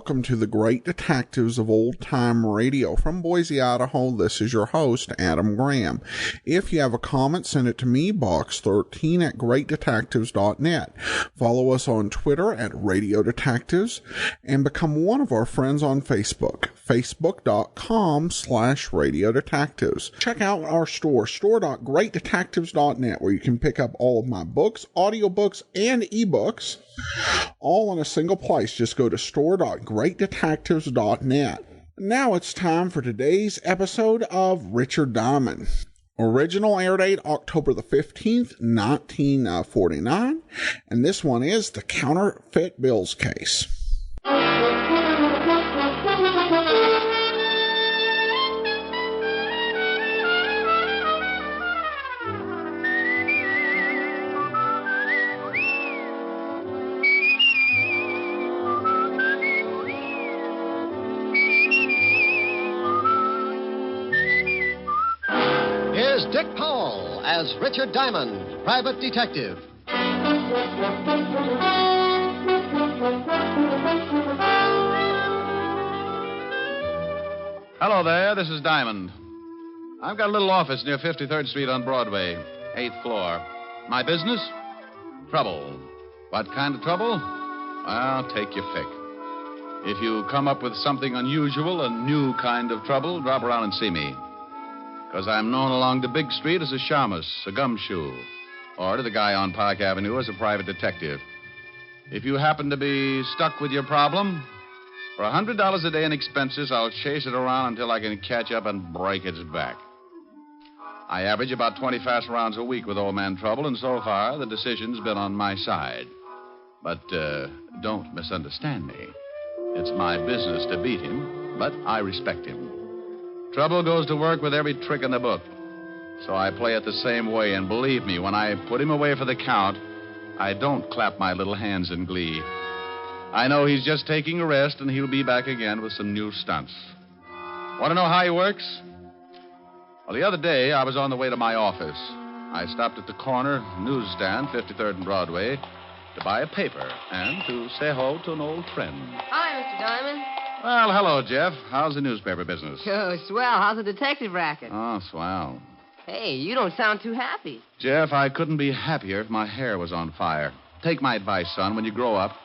welcome to the Great Detectives of Old Time Radio. From Boise, Idaho, this is your host, Adam Graham. If you have a comment, send it to me, box13 at greatdetectives.net. Follow us on Twitter at Radio Detectives, and become one of our friends on Facebook, facebook.com/Radio Detectives. Check out our store.greatdetectives.net, where you can pick up all of my books, audiobooks, and ebooks, all in a single place. Just go to store.greatdetectives.net. Now it's time for today's episode of Richard Diamond. Original air date October the 15th, 1949, and this one is the Counterfeit Bills Case. Dick Powell as Richard Diamond, private detective. Hello there, this is Diamond. I've got a little office near 53rd Street on Broadway, 8th floor. My business? Trouble. What kind of trouble? Well, take your pick. If you come up with something unusual, a new kind of trouble, drop around and see me. Because I'm known along the big street as a shamus, a gumshoe, or to the guy on Park Avenue as a private detective. If you happen to be stuck with your problem, for $100 a day in expenses, I'll chase it around until I can catch up and break its back. I average about 20 fast rounds a week with old man trouble, and so far the decision's been on my side. But don't misunderstand me. It's my business to beat him, but I respect him. Trouble goes to work with every trick in the book. So I play it the same way, and believe me, when I put him away for the count, I don't clap my little hands in glee. I know he's just taking a rest, and he'll be back again with some new stunts. Want to know how he works? Well, the other day, I was on the way to my office. I stopped at the corner newsstand, 53rd and Broadway, to buy a paper and to say hello to an old friend. Hi, Mr. Diamond. Well, hello, Jeff. How's the newspaper business? Oh, swell. How's the detective racket? Oh, swell. Hey, you don't sound too happy. Jeff, I couldn't be happier if my hair was on fire. Take my advice, son. When you grow up,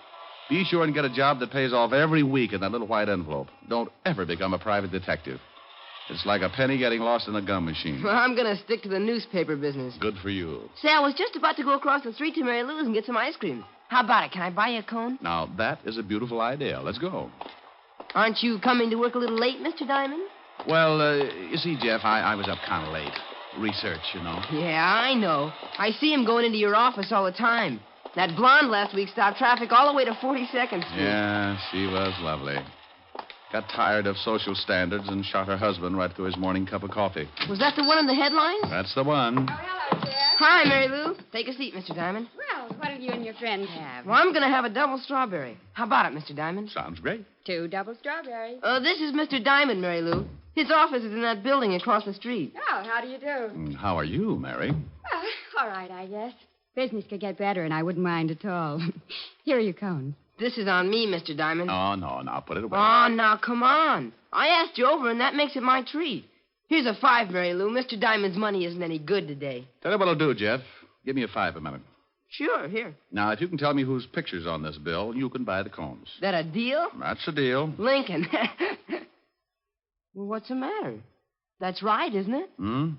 be sure and get a job that pays off every week in that little white envelope. Don't ever become a private detective. It's like a penny getting lost in a gum machine. Well, I'm going to stick to the newspaper business. Good for you. Say, I was just about to go across the street to Mary Lou's and get some ice cream. How about it? Can I buy you a cone? Now, that is a beautiful idea. Let's go. Aren't you coming to work a little late, Mr. Diamond? Well, you see, Jeff, I was up kind of late. Research, you know. Yeah, I know. I see him going into your office all the time. That blonde last week stopped traffic all the way to 42nd Street. Yeah, she was lovely. Got tired of social standards and shot her husband right through his morning cup of coffee. Was that the one in the headlines? That's the one. Oh, hello, Jeff. Hi, Mary Lou. Take a seat, Mr. Diamond. Well, what'll you and your friend have? Well, I'm going to have a double strawberry. How about it, Mr. Diamond? Sounds great. 2 double strawberries. This is Mr. Diamond, Mary Lou. His office is in that building across the street. Oh, how do you do? How are you, Mary? All right, I guess. Business could get better, and I wouldn't mind at all. Here are your cones. This is on me, Mr. Diamond. Oh, no, now put it away. Oh, now, come on. I asked you over, and that makes it my treat. Here's a 5, Mary Lou. Mr. Diamond's money isn't any good today. Tell you what I'll do, Jeff. Give me a 5 a minute. Sure, here. Now, if you can tell me whose picture's on this bill, you can buy the cones. That a deal? That's a deal. Lincoln. Well, what's the matter? That's right, isn't it? Hmm?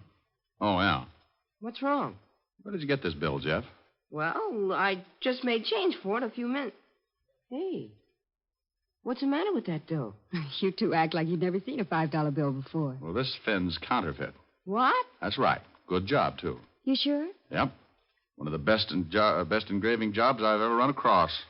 Oh, yeah. What's wrong? Where did you get this bill, Jeff? Well, I just made change for it a few minutes. Hey, what's the matter with that dough? You two act like you'd never seen a $5 bill before. Well, this Finn's counterfeit. What? That's right. Good job, too. You sure? Yep. One of the best engraving jobs I've ever run across.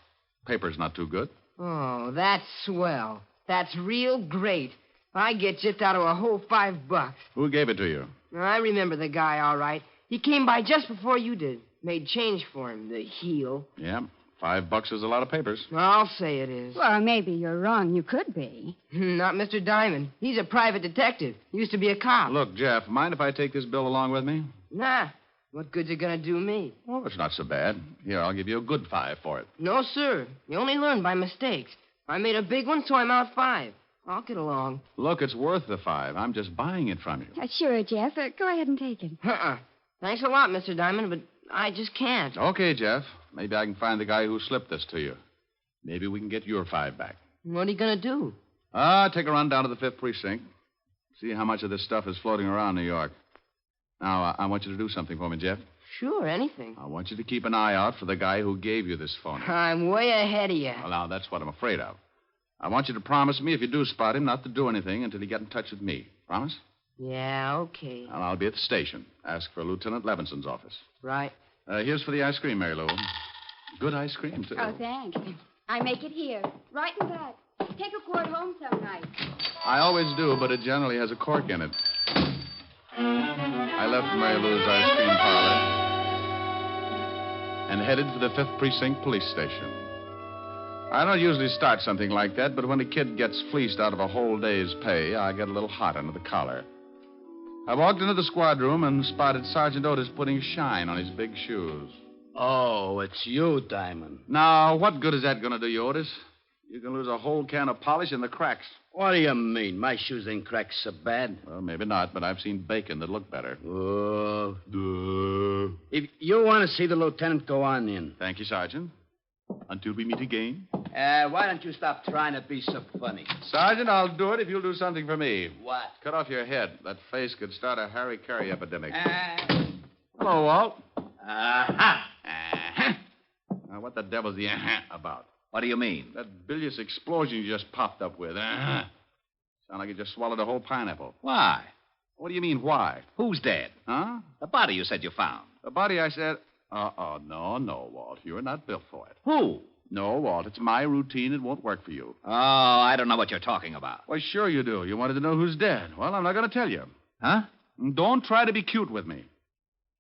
Paper's not too good. Oh, that's swell. That's real great. I get gypped out of a whole $5. Who gave it to you? I remember the guy, all right. He came by just before you did. Made change for him, the heel. Yeah. $5 is a lot of papers. I'll say it is. Well, maybe you're wrong. You could be. Not Mr. Diamond. He's a private detective. Used to be a cop. Look, Jeff, mind if I take this bill along with me? Nah. What good's it going to do me? Oh, it's not so bad. Here, I'll give you a good 5 for it. No, sir. You only learn by mistakes. I made a big one, so I'm out 5. I'll get along. Look, it's worth the 5. I'm just buying it from you. Sure, Jeff. Go ahead and take it. Thanks a lot, Mr. Diamond, but I just can't. Okay, Jeff. Maybe I can find the guy who slipped this to you. Maybe we can get your 5 back. What are you going to do? Take a run down to the 5th precinct. See how much of this stuff is floating around New York. Now, I want you to do something for me, Jeff. Sure, anything. I want you to keep an eye out for the guy who gave you this phone. I'm way ahead of you. Well, now, that's what I'm afraid of. I want you to promise me, if you do spot him, not to do anything until you get in touch with me. Promise? Yeah, okay. Well, I'll be at the station. Ask for Lieutenant Levinson's office. Right. Here's for the ice cream, Mary Lou. Good ice cream, too. Oh, thanks. I make it here, right in back. Take a quart home some night. I always do, but it generally has a cork in it. I left Mary Lou's ice cream parlor and headed for the 5th Precinct Police Station. I don't usually start something like that, but when a kid gets fleeced out of a whole day's pay, I get a little hot under the collar. I walked into the squad room and spotted Sergeant Otis putting shine on his big shoes. Oh, it's you, Diamond. Now, what good is that going to do you, Otis? You can lose a whole can of polish in the cracks. What do you mean? My shoes ain't cracked so bad. Well, maybe not, but I've seen bacon that look better. Oh. If you want to see the lieutenant, go on in. Thank you, Sergeant. Until we meet again. Why don't you stop trying to be so funny? Sergeant, I'll do it if you'll do something for me. What? Cut off your head. That face could start a Harry Carey epidemic. Hello, Walt. Uh-huh. Now, what the devil's the about? What do you mean? That bilious explosion you just popped up with. Sound like you just swallowed a whole pineapple. Why? What do you mean, why? Who's dead? Huh? The body you said you found. The body, I said... No, Walt. You're not built for it. Who? No, Walt. It's my routine. It won't work for you. Oh, I don't know what you're talking about. Why, sure you do. You wanted to know who's dead. Well, I'm not going to tell you. Huh? Don't try to be cute with me.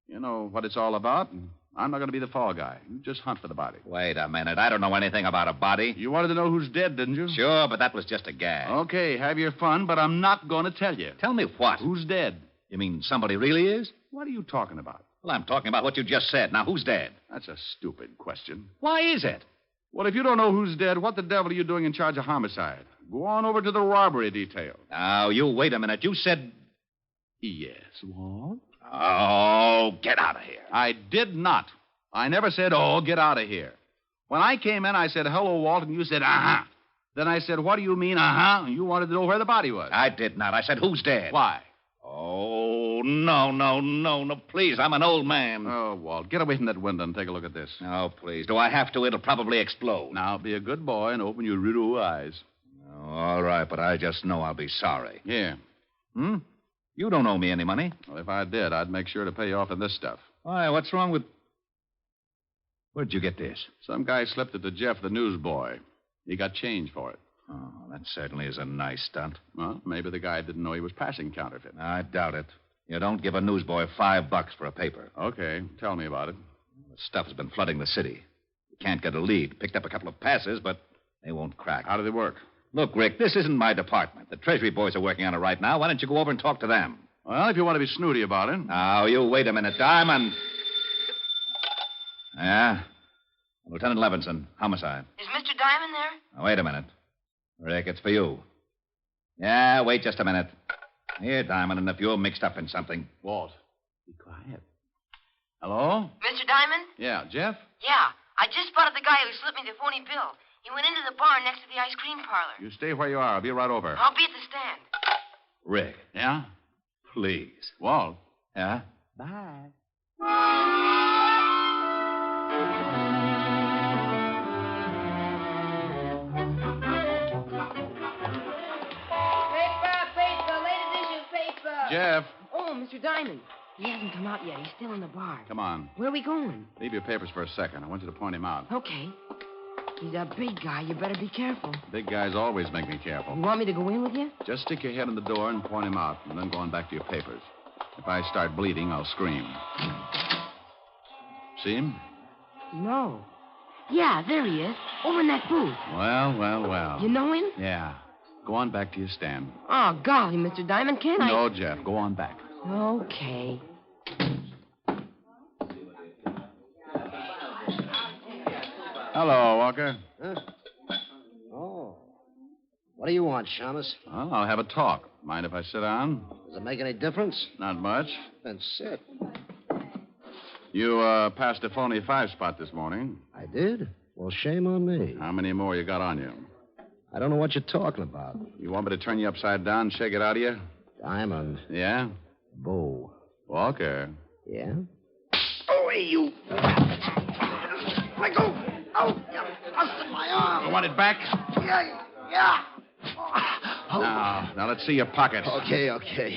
You know what it's all about. I'm not going to be the fall guy. You just hunt for the body. Wait a minute. I don't know anything about a body. You wanted to know who's dead, didn't you? Sure, but that was just a gag. Okay, have your fun, but I'm not going to tell you. Tell me what? Who's dead? You mean somebody really is? What are you talking about? Well, I'm talking about what you just said. Now, who's dead? That's a stupid question. Why is it? Well, if you don't know who's dead, what the devil are you doing in charge of homicide? Go on over to the robbery detail. Now, you wait a minute. You said... Yes, Walt? Oh, get out of here. I did not. I never said, get out of here. When I came in, I said, hello, Walt, and you said, uh-huh. Then I said, what do you mean, uh-huh? And you wanted to know where the body was. I did not. I said, who's dead? Why? Oh, no, please. I'm an old man. Oh, Walt, get away from that window and take a look at this. Oh, please. Do I have to? It'll probably explode. Now, be a good boy and open your little eyes. Oh, all right, but I just know I'll be sorry. Here. You don't owe me any money. Well, if I did, I'd make sure to pay you off in this stuff. Why, what's wrong with... Where'd you get this? Some guy slipped it to Jeff, the newsboy. He got change for it. Oh, that certainly is a nice stunt. Well, maybe the guy didn't know he was passing counterfeit. I doubt it. You don't give a newsboy $5 for a paper. Okay, tell me about it. The stuff's been flooding the city. We can't get a lead. Picked up a couple of passes, but they won't crack. How do they work? Look, Rick, this isn't my department. The Treasury boys are working on it right now. Why don't you go over and talk to them? Well, if you want to be snooty about it. Now, you wait a minute. Diamond. Yeah? Lieutenant Levinson, homicide. Is Mr. Diamond there? Now, wait a minute. Rick, it's for you. Yeah, wait just a minute. Here, Diamond, and if you're mixed up in something... Walt, be quiet. Hello? Mr. Diamond? Yeah, Jeff? Yeah. I just spotted the guy who slipped me the phony bill. He went into the bar next to the ice cream parlor. You stay where you are. I'll be right over. I'll be at the stand. Rick. Yeah? Please. Walt. Yeah? Bye. Paper, latest issue paper. Jeff. Oh, Mr. Diamond. He hasn't come out yet. He's still in the bar. Come on. Where are we going? Leave your papers for a second. I want you to point him out. Okay. He's a big guy. You better be careful. Big guys always make me careful. You want me to go in with you? Just stick your head in the door and point him out, and then go on back to your papers. If I start bleeding, I'll scream. See him? No. Yeah, there he is. Over in that booth. Well. You know him? Yeah. Go on back to your stand. Oh, golly, Mr. Diamond, can't I? No, Jeff. Go on back. Okay. Hello, Walker. Oh. What do you want, Shamus? Well, I'll have a talk. Mind if I sit down? Does it make any difference? Not much. Then sit. You passed a phony 5-spot this morning. I did? Well, shame on me. How many more you got on you? I don't know what you're talking about. You want me to turn you upside down and shake it out of you? Diamond. Yeah? Bo. Walker. Yeah? Oh, hey, you. Let go. Oh, you busted my arm. You want it back? Yeah. Now, let's see your pockets. Okay.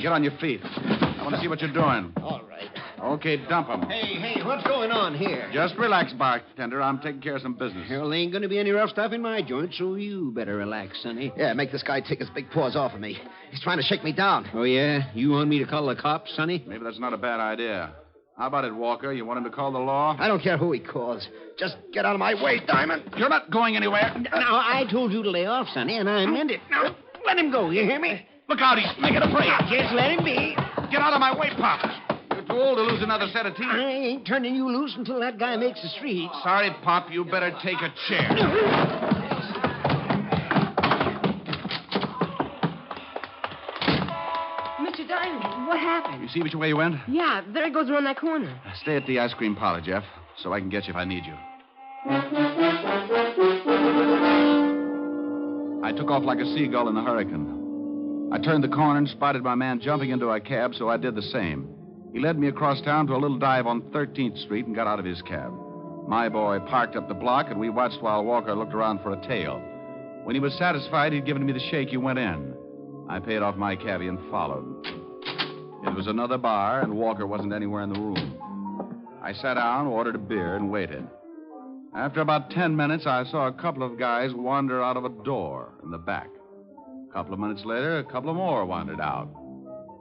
Get on your feet. I want to see what you're doing. All right. Okay, dump them. Hey, what's going on here? Just relax, bartender. I'm taking care of some business. Well, ain't going to be any rough stuff in my joint, so you better relax, Sonny. Yeah, make this guy take his big paws off of me. He's trying to shake me down. Oh, yeah? You want me to call the cops, Sonny? Maybe that's not a bad idea. How about it, Walker? You want him to call the law? I don't care who he calls. Just get out of my way, Diamond. You're not going anywhere. Now, I told you to lay off, Sonny, and I meant it. Now, let him go, you hear me? Look out, he's making a break. Just let him be. Get out of my way, Pop. You're too old to lose another set of teeth. I ain't turning you loose until that guy makes the street. Sorry, Pop. You better take a chair. Mr. Diamond, what happened? You see which way you went? Yeah, there it goes around that corner. Stay at the ice cream parlor, Jeff, so I can get you if I need you. I took off like a seagull in a hurricane. I turned the corner and spotted my man jumping into a cab, so I did the same. He led me across town to a little dive on 13th Street and got out of his cab. My boy parked up the block, and we watched while Walker looked around for a tail. When he was satisfied he'd given me the shake, he went in. I paid off my cabbie and followed. It was another bar, and Walker wasn't anywhere in the room. I sat down, ordered a beer, and waited. After about 10 minutes, I saw a couple of guys wander out of a door in the back. A couple of minutes later, a couple of more wandered out.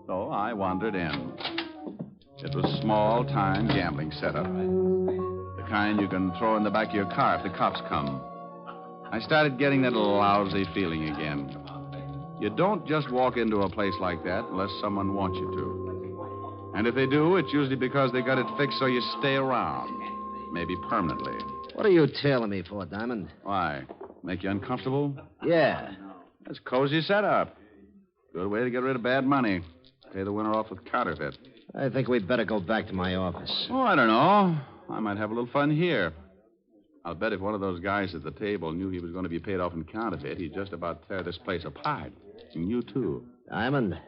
So I wandered in. It was a small-time gambling setup. The kind you can throw in the back of your car if the cops come. I started getting that lousy feeling again. You don't just walk into a place like that unless someone wants you to. And if they do, it's usually because they got it fixed so you stay around. Maybe permanently. What are you tailing me for, Diamond? Why? Make you uncomfortable? Yeah. That's cozy setup. Good way to get rid of bad money. Pay the winner off with counterfeit. I think we'd better go back to my office. Oh, I don't know. I might have a little fun here. I'll bet if one of those guys at the table knew he was going to be paid off in counterfeit, he'd just about tear this place apart. And you, too. Diamond,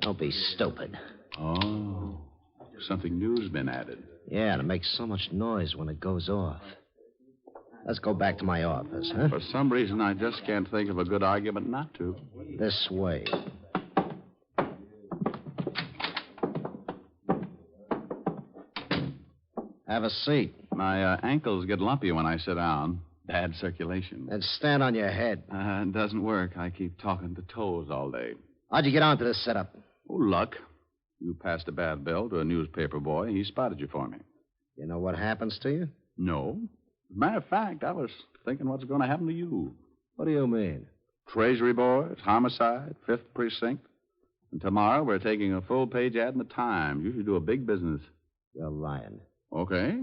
don't be stupid. Oh, something new's been added. Yeah, and it makes so much noise when it goes off. Let's go back to my office, huh? For some reason, I just can't think of a good argument not to. This way. Have a seat. My ankles get lumpy when I sit down. Bad circulation. And stand on your head. It doesn't work. I keep talking to toes all day. How'd you get onto this setup? Oh, luck. You passed a bad bill to a newspaper boy. He spotted you for me. You know what happens to you? No. As a matter of fact, I was thinking what's going to happen to you. What do you mean? Treasury boys, homicide, 5th precinct. And tomorrow we're taking a full-page ad in the Times. You should do a big business. You're lying. Okay.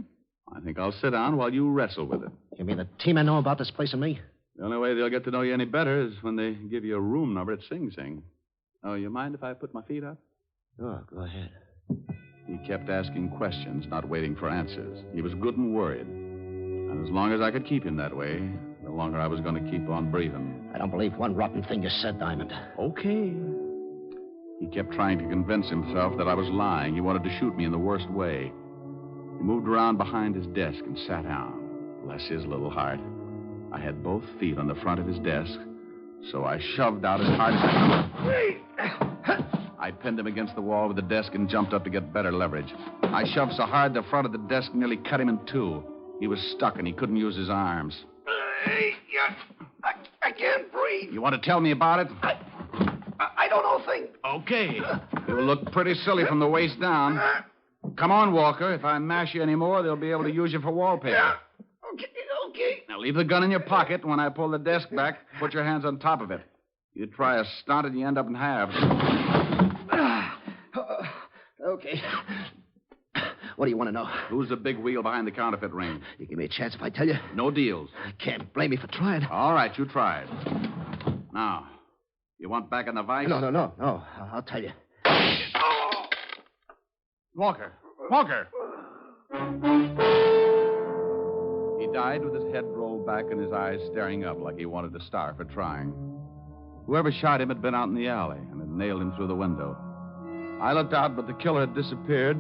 I think I'll sit down while you wrestle with it. You mean the team I know about this place and me? The only way they'll get to know you any better is when they give you a room number at Sing Sing. Oh, you mind if I put my feet up? Oh, go ahead. He kept asking questions, not waiting for answers. He was good and worried. And as long as I could keep him that way, the longer I was going to keep on breathing. I don't believe one rotten thing you said, Diamond. Okay. He kept trying to convince himself that I was lying. He wanted to shoot me in the worst way. He moved around behind his desk and sat down. Bless his little heart. I had both feet on the front of his desk, so I shoved out as hard as I could. I pinned him against the wall with the desk and jumped up to get better leverage. I shoved so hard the front of the desk nearly cut him in two. He was stuck and he couldn't use his arms. I can't breathe. You want to tell me about it? I don't know a thing. Okay. You'll look pretty silly from the waist down. Come on, Walker. If I mash you anymore, they'll be able to use you for wallpaper. Yeah. Okay. Now, leave the gun in your pocket. When I pull the desk back, put your hands on top of it. You try a stunt and you end up in halves. Okay. What do you want to know? Who's the big wheel behind the counterfeit ring? You give me a chance if I tell you? No deals. I can't blame you for trying. All right, you tried. Now, you want back in the vice? No. I'll tell you. Walker! He died with his head rolled back and his eyes staring up like he wanted to starve for trying. Whoever shot him had been out in the alley and had nailed him through the window. I looked out, but the killer had disappeared.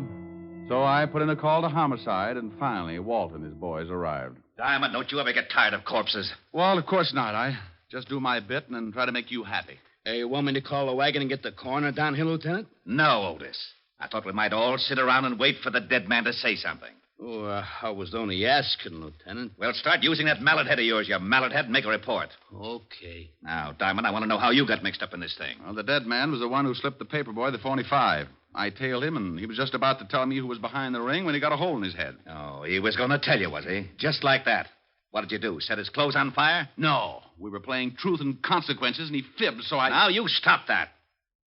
So I put in a call to homicide, and finally, Walt and his boys arrived. Diamond, don't you ever get tired of corpses? Well, of course not. I just do my bit and then try to make you happy. Hey, you want me to call the wagon and get the coroner down here, Lieutenant? No, Otis. I thought we might all sit around and wait for the dead man to say something. Oh, I was only asking, Lieutenant. Well, start using that mallet head of yours, you mallet head, and make a report. Okay. Now, Diamond, I want to know how you got mixed up in this thing. Well, the dead man was the one who slipped the paper boy the .45. I tailed him, and he was just about to tell me who was behind the ring when he got a hole in his head. Oh, he was going to tell you, was he? Just like that. What did you do? Set his clothes on fire? No. We were playing truth and consequences, and he fibbed, so I... Now, you stop that.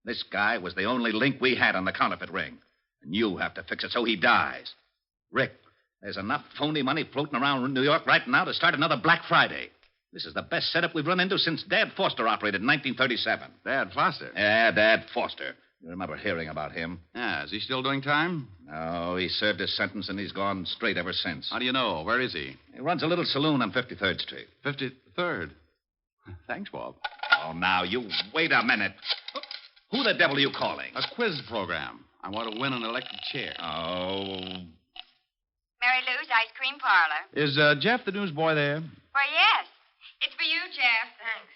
This guy was the only link we had on the counterfeit ring. And you have to fix it so he dies. Rick, there's enough phony money floating around New York right now to start another Black Friday. This is the best setup we've run into since Dad Foster operated in 1937. Dad Foster? Yeah, Dad Foster. You remember hearing about him? Yeah, is he still doing time? No, he served his sentence and he's gone straight ever since. How do you know? Where is he? He runs a little saloon on 53rd Street. 53rd? Thanks, Walt. Oh, now, you wait a minute. Who the devil are you calling? A quiz program. I want to win an electric chair. Oh. Mary Lou's Ice Cream Parlor. Is Jeff the newsboy there? Why, yes. It's for you, Jeff. Thanks.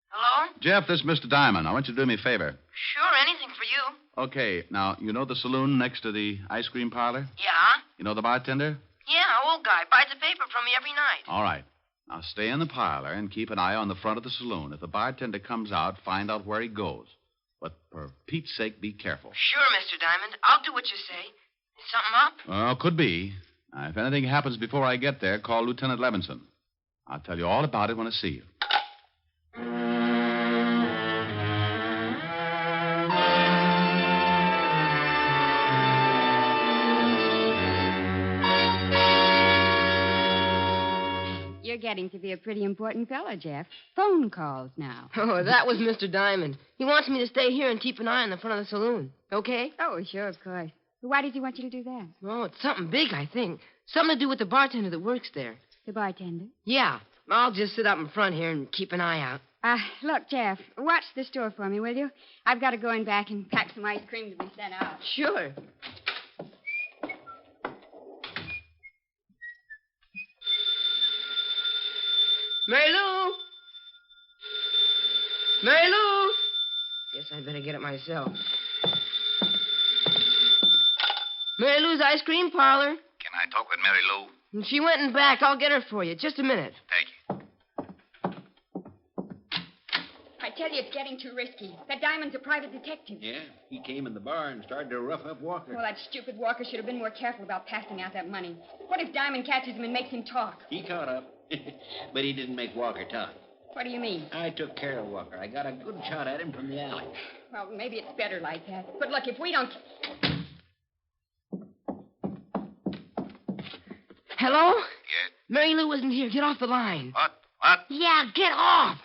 Hello? Jeff, this is Mr. Diamond. I want you to do me a favor. Sure, anything for you. Okay, now, you know the saloon next to the ice cream parlor? Yeah? You know the bartender? Yeah, old guy. Buys the paper from me every night. All right. Now, stay in the parlor and keep an eye on the front of the saloon. If the bartender comes out, find out where he goes. But for Pete's sake, be careful. Sure, Mr. Diamond. I'll do what you say. Is something up? Well, could be. Now, if anything happens before I get there, call Lieutenant Levinson. I'll tell you all about it when I see you. You're getting to be a pretty important fellow, Jeff. Phone calls now. Oh, that was Mr. Diamond. He wants me to stay here and keep an eye on the front of the saloon. Okay? Oh, sure, of course. Why does he want you to do that? Oh, it's something big, I think. Something to do with the bartender that works there. The bartender? Yeah. I'll just sit up in front here and keep an eye out. Look, Jeff, watch the store for me, will you? I've got to go in back and pack some ice cream to be sent out. Sure. Mary Lou! Mary Lou! Guess I'd better get it myself. Mary Lou's ice cream parlor. Can I talk with Mary Lou? And she went in back. I'll get her for you. Just a minute. Thank you. I tell you, it's getting too risky. That Diamond's a private detective. Yeah, he came in the bar and started to rough up Walker. Well, that stupid Walker should have been more careful about passing out that money. What if Diamond catches him and makes him talk? He caught up, but he didn't make Walker talk. What do you mean? I took care of Walker. I got a good shot at him from the alley. Well, maybe it's better like that. But look, if we don't... Hello? Yes? Mary Lou isn't here. Get off the line. What? What? Yeah, get off.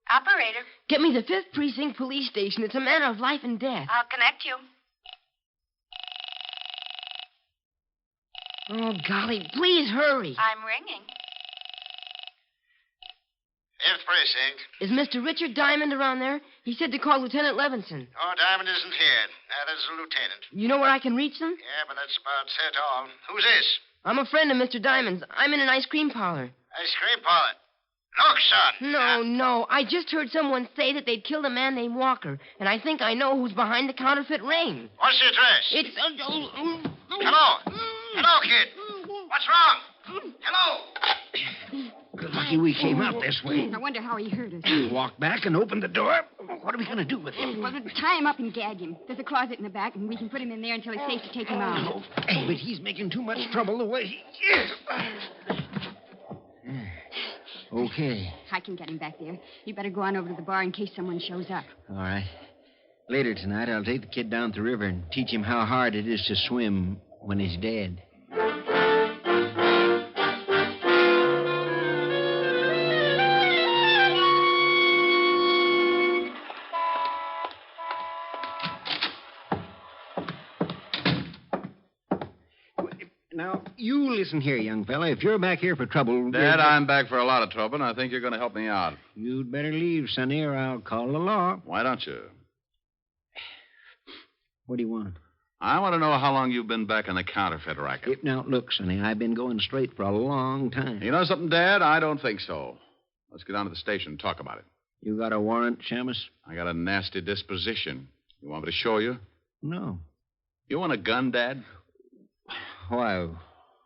Operator, Get me the 5th Precinct Police Station. It's a matter of life and death. I'll connect you. Oh, golly, please hurry. I'm ringing. 5th Precinct. Is Mr. Richard Diamond around there? He said to call Lieutenant Levinson. Oh, Diamond isn't here. That is the lieutenant. You know where I can reach them? Yeah, but that's about it all. Who's this? I'm a friend of Mr. Diamond's. I'm in an ice cream parlor. Ice cream parlor. Look, son. No. I just heard someone say that they'd killed a man named Walker, and I think I know who's behind the counterfeit ring. What's the address? It's... Hello. Hello, kid. What's wrong? Hello. Good lucky we came out this way. I wonder how he hurt us. We walked back and opened the door. What are we going to do with him? Well, tie him up and gag him. There's a closet in the back, and we can put him in there until it's safe to take him out. Hey, but he's making too much trouble the way he is. Okay. I can get him back there. You better go on over to the bar in case someone shows up. All right. Later tonight, I'll take the kid down to the river and teach him how hard it is to swim when he's dead. Now, you listen here, young fella. If you're back here for trouble... Dad, I'm back for a lot of trouble, and I think you're going to help me out. You'd better leave, Sonny, or I'll call the law. Why don't you? What do you want? I want to know how long you've been back in the counterfeit racket. Now, look, Sonny, I've been going straight for a long time. You know something, Dad? I don't think so. Let's get down to the station and talk about it. You got a warrant, Shamus? I got a nasty disposition. You want me to show you? No. You want a gun, Dad? Why?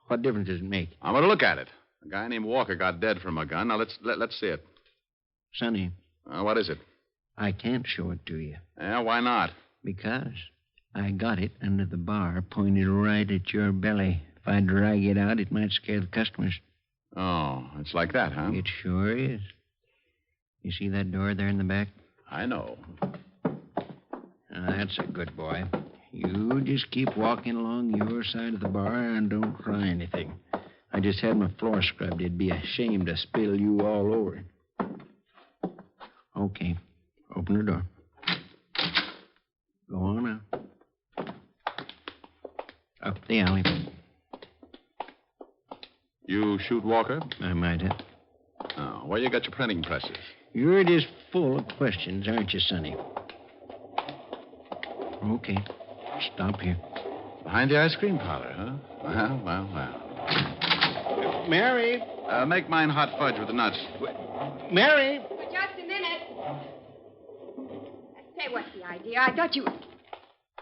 What difference does it make? I'm going to look at it. A guy named Walker got dead from a gun. Now, let's see it. Sonny. What is it? I can't show it to you. Yeah, why not? Because I got it under the bar, pointed right at your belly. If I drag it out, it might scare the customers. Oh, it's like that, huh? It sure is. You see that door there in the back? I know. That's a good boy. You just keep walking along your side of the bar and don't try anything. I just had my floor scrubbed. It'd be a shame to spill you all over it. Okay. Open the door. Go on out. Up the alley. You shoot Walker? I might have. Oh, where you got your printing presses? You're just full of questions, aren't you, Sonny? Okay. Stop here. Behind the ice cream parlor, huh? Well. Mary! Make mine hot fudge with the nuts. Mary! For just a minute. Say, what's the idea? I thought you...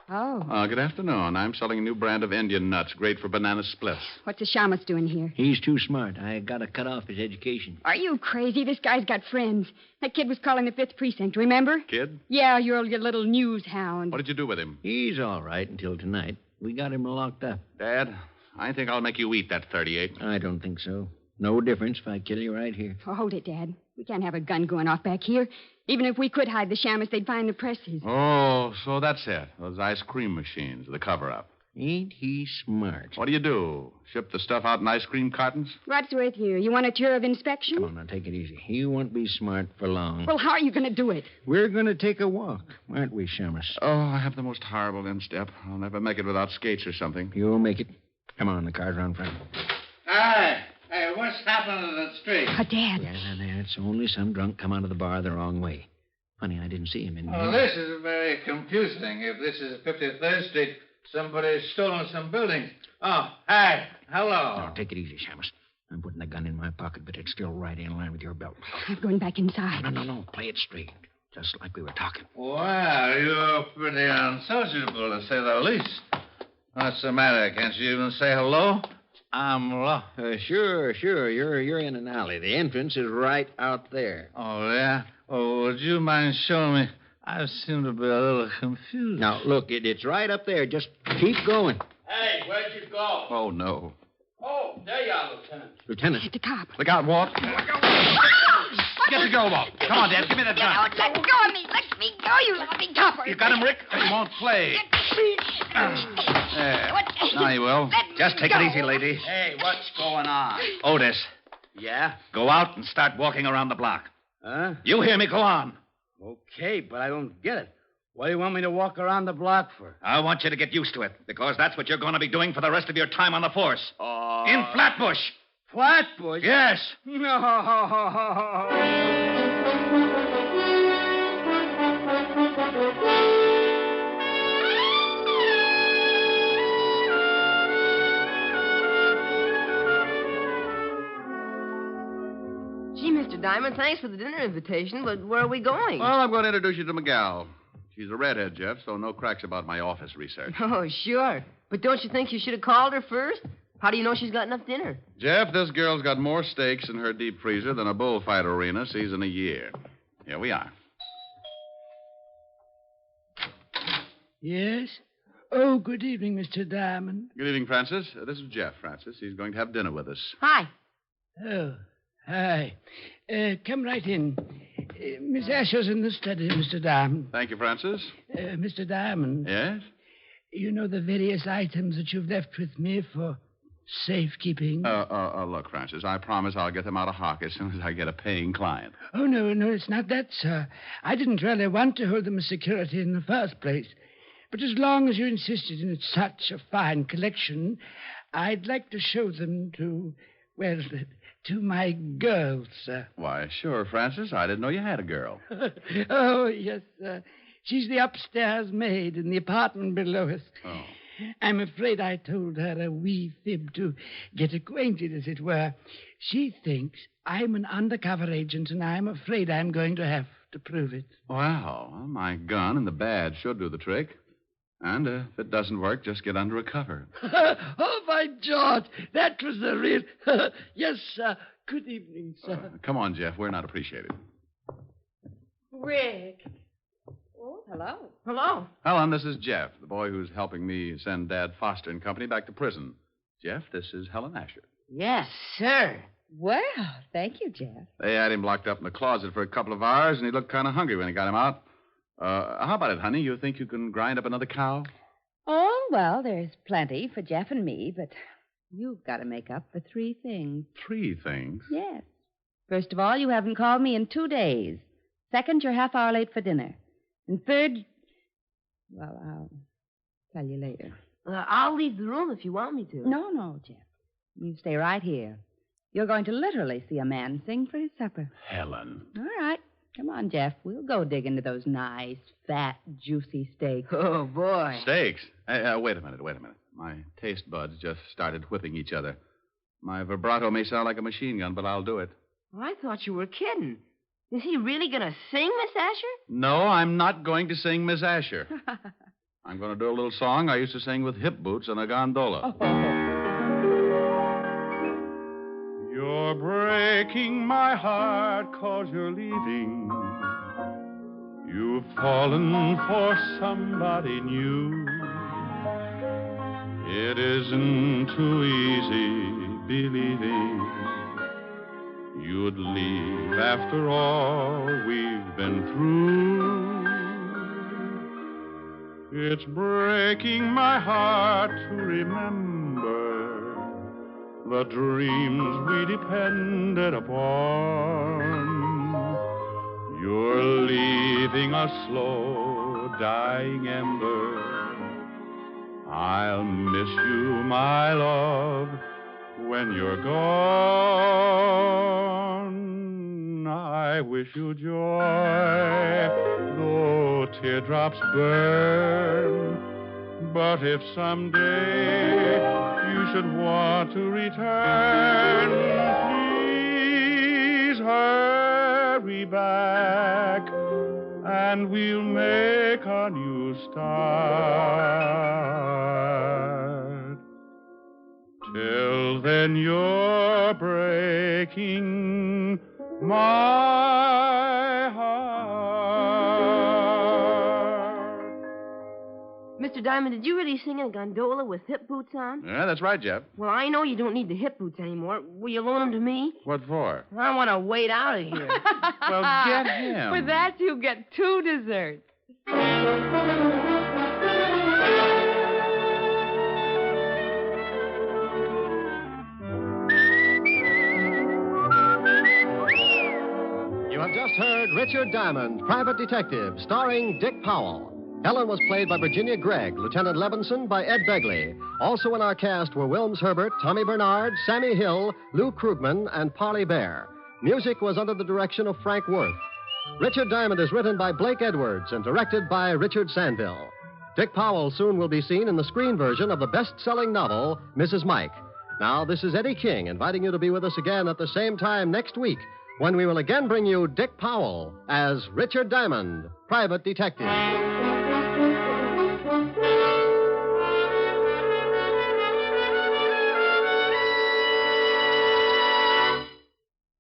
Oh. Good afternoon. I'm selling a new brand of Indian nuts, great for banana spliffs. What's the shamus doing here? He's too smart. I gotta cut off his education. Are you crazy? This guy's got friends. That kid was calling the 5th Precinct, remember? Kid? Yeah, your little news hound. What did you do with him? He's all right until tonight. We got him locked up. Dad, I think I'll make you eat that 38. I don't think so. No difference if I kill you right here. Oh, hold it, Dad. We can't have a gun going off back here. Even if we could hide the shamus, they'd find the presses. Oh, so that's it. Those ice cream machines, the cover-up. Ain't he smart? What do? Ship the stuff out in ice cream cartons? What's with you? You want a tour of inspection? Come on, now, take it easy. He won't be smart for long. Well, how are you going to do it? We're going to take a walk, aren't we, Shamus? Oh, I have the most horrible instep. I'll never make it without skates or something. You'll make it. Come on, the car's around front. Hey, what's happening in the street? Oh, Dad. Yeah, it's only some drunk come out of the bar the wrong way. Funny, I didn't see him in Oh, this is very confusing. If this is 53rd Street, somebody's stolen some buildings. Oh, hey, hello. Now, take it easy, Shamus. I'm putting the gun in my pocket, but it's still right in line with your belt. I'm going back inside. No. Play it straight. Just like we were talking. Well, you're pretty unsociable, to say the least. What's the matter? Can't you even say hello? I'm lost. Sure. You're in an alley. The entrance is right out there. Oh, yeah? Oh, would you mind showing me? I seem to be a little confused. Now, look, it's right up there. Just keep going. Hey, where'd you go? Oh, no. Oh, there you are, Lieutenant. Hit the cop. Look out, Walt. Get the girl, Walt. Come on, Dad. Give me that gun. Let go of me. Let me go, you lousy copper. You got him, Rick? He won't play. There. Now he will. Just take it easy, lady. Hey, what's going on? Otis, Yeah? go out and start walking around the block. Huh? You hear me? Go on. Okay, but I don't get it. What do you want me to walk around the block for? I want you to get used to it, because that's what you're going to be doing for the rest of your time on the force. In Flatbush. Flatbush? Yes. Gee, Mr. Diamond, thanks for the dinner invitation, but where are we going? Well, I'm going to introduce you to Miguel. She's a redhead, Jeff, so no cracks about my office research. Oh, sure. But don't you think you should have called her first? How do you know she's got enough dinner? Jeff, this girl's got more steaks in her deep freezer than a bullfight arena sees in a year. Here we are. Yes? Oh, good evening, Mr. Diamond. Good evening, Francis. This is Jeff, Francis. He's going to have dinner with us. Hi. Oh, hi. Come right in. Miss Asher's in the study, Mr. Diamond. Thank you, Francis. Mr. Diamond. Yes? You know the various items that you've left with me for safekeeping? Look, Francis, I promise I'll get them out of hock as soon as I get a paying client. Oh, no, it's not that, sir. I didn't really want to hold them as security in the first place. But as long as you insisted in such a fine collection, I'd like to show them to my girl, sir. Why, sure, Francis. I didn't know you had a girl. Oh, yes, sir. She's the upstairs maid in the apartment below us. Oh. I'm afraid I told her a wee fib to get acquainted, as it were. She thinks I'm an undercover agent, and I'm afraid I'm going to have to prove it. Well, my gun and the badge should do the trick. And if it doesn't work, just get under a cover. Oh, by George, that was the real... Yes, sir. Good evening, sir. Come on, Jeff. We're not appreciated. Rick. Oh, hello. Hello. Helen, this is Jeff, the boy who's helping me send Dad Foster and Company back to prison. Jeff, this is Helen Asher. Yes, sir. Well, thank you, Jeff. They had him locked up in the closet for a couple of hours, and he looked kind of hungry when he got him out. How about it, honey? You think you can grind up another cow? Oh, well, there's plenty for Jeff and me, but you've got to make up for 3 things. 3 things? Yes. First of all, you haven't called me in 2 days. Second, you're half hour late for dinner. And third, well, I'll tell you later. I'll leave the room if you want me to. No, Jeff. You stay right here. You're going to literally see a man sing for his supper. Helen. All right. Come on, Jeff. We'll go dig into those nice, fat, juicy steaks. Oh, boy. Steaks? Hey, wait a minute. My taste buds just started whipping each other. My vibrato may sound like a machine gun, but I'll do it. I thought you were kidding. Is he really going to sing, Miss Asher? No, I'm not going to sing Miss Asher. I'm going to do a little song I used to sing with hip boots and a gondola. You're breaking my heart 'cause you're leaving. You've fallen for somebody new. It isn't too easy believing you'd leave after all we've been through. It's breaking my heart to remember the dreams we depended upon. You're leaving a slow dying ember. I'll miss you, my love, when you're gone. I wish you joy, though teardrops burn. But if someday you should want to return, please hurry back, and we'll make a new start. Till then, you're breaking my heart. Mr. Diamond, did you really sing in a gondola with hip boots on? Yeah, that's right, Jeff. Well, I know you don't need the hip boots anymore. Will you loan them to me? What for? I want to wait out of here. Well, get him. For that, you get 2 desserts. You have just heard Richard Diamond, Private Detective, starring Dick Powell. Helen was played by Virginia Gregg, Lieutenant Levinson by Ed Begley. Also in our cast were Wilms Herbert, Tommy Bernard, Sammy Hill, Lou Krugman, and Parley Bear. Music was under the direction of Frank Worth. Richard Diamond is written by Blake Edwards and directed by Richard Sandville. Dick Powell soon will be seen in the screen version of the best-selling novel, Mrs. Mike. Now, this is Eddie King inviting you to be with us again at the same time next week when we will again bring you Dick Powell as Richard Diamond, Private Detective.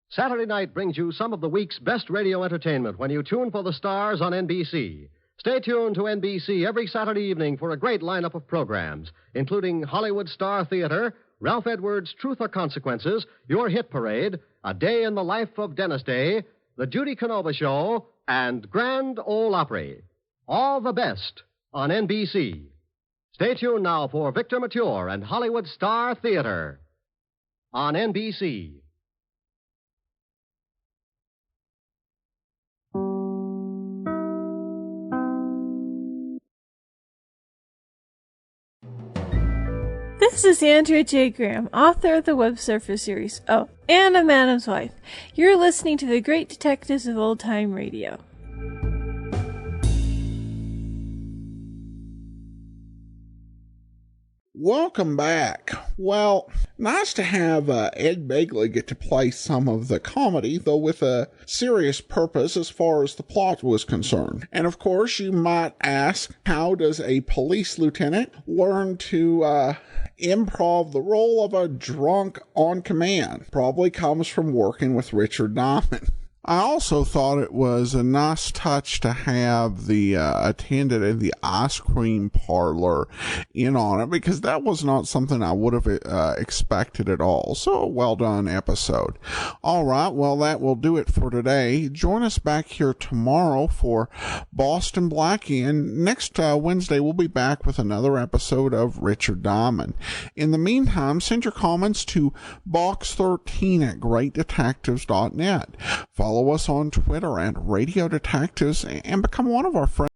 Saturday night brings you some of the week's best radio entertainment when you tune for the stars on NBC. Stay tuned to NBC every Saturday evening for a great lineup of programs, including Hollywood Star Theater, Ralph Edwards' Truth or Consequences, Your Hit Parade, A Day in the Life of Dennis Day, The Judy Canova Show, and Grand Ole Opry. All the best on NBC. Stay tuned now for Victor Mature and Hollywood Star Theater on NBC. This is Andrea J. Graham, author of the Web Surfer series. Oh, and a Madam's Wife. You're listening to the Great Detectives of Old Time Radio. Welcome back. Well, nice to have Ed Begley get to play some of the comedy, though with a serious purpose as far as the plot was concerned. And of course, you might ask, how does a police lieutenant learn to improv the role of a drunk on command? Probably comes from working with Richard Diamond. I also thought it was a nice touch to have the attendant in the ice cream parlor in on it, because that was not something I would have expected at all. So a well done episode. All right, well, that will do it for today. Join us back here tomorrow for Boston Blackie, and next Wednesday we'll be back with another episode of Richard Diamond. In the meantime, send your comments to box13 at greatdetectives.net. Follow us on Twitter at Radio Detectives and become one of our friends.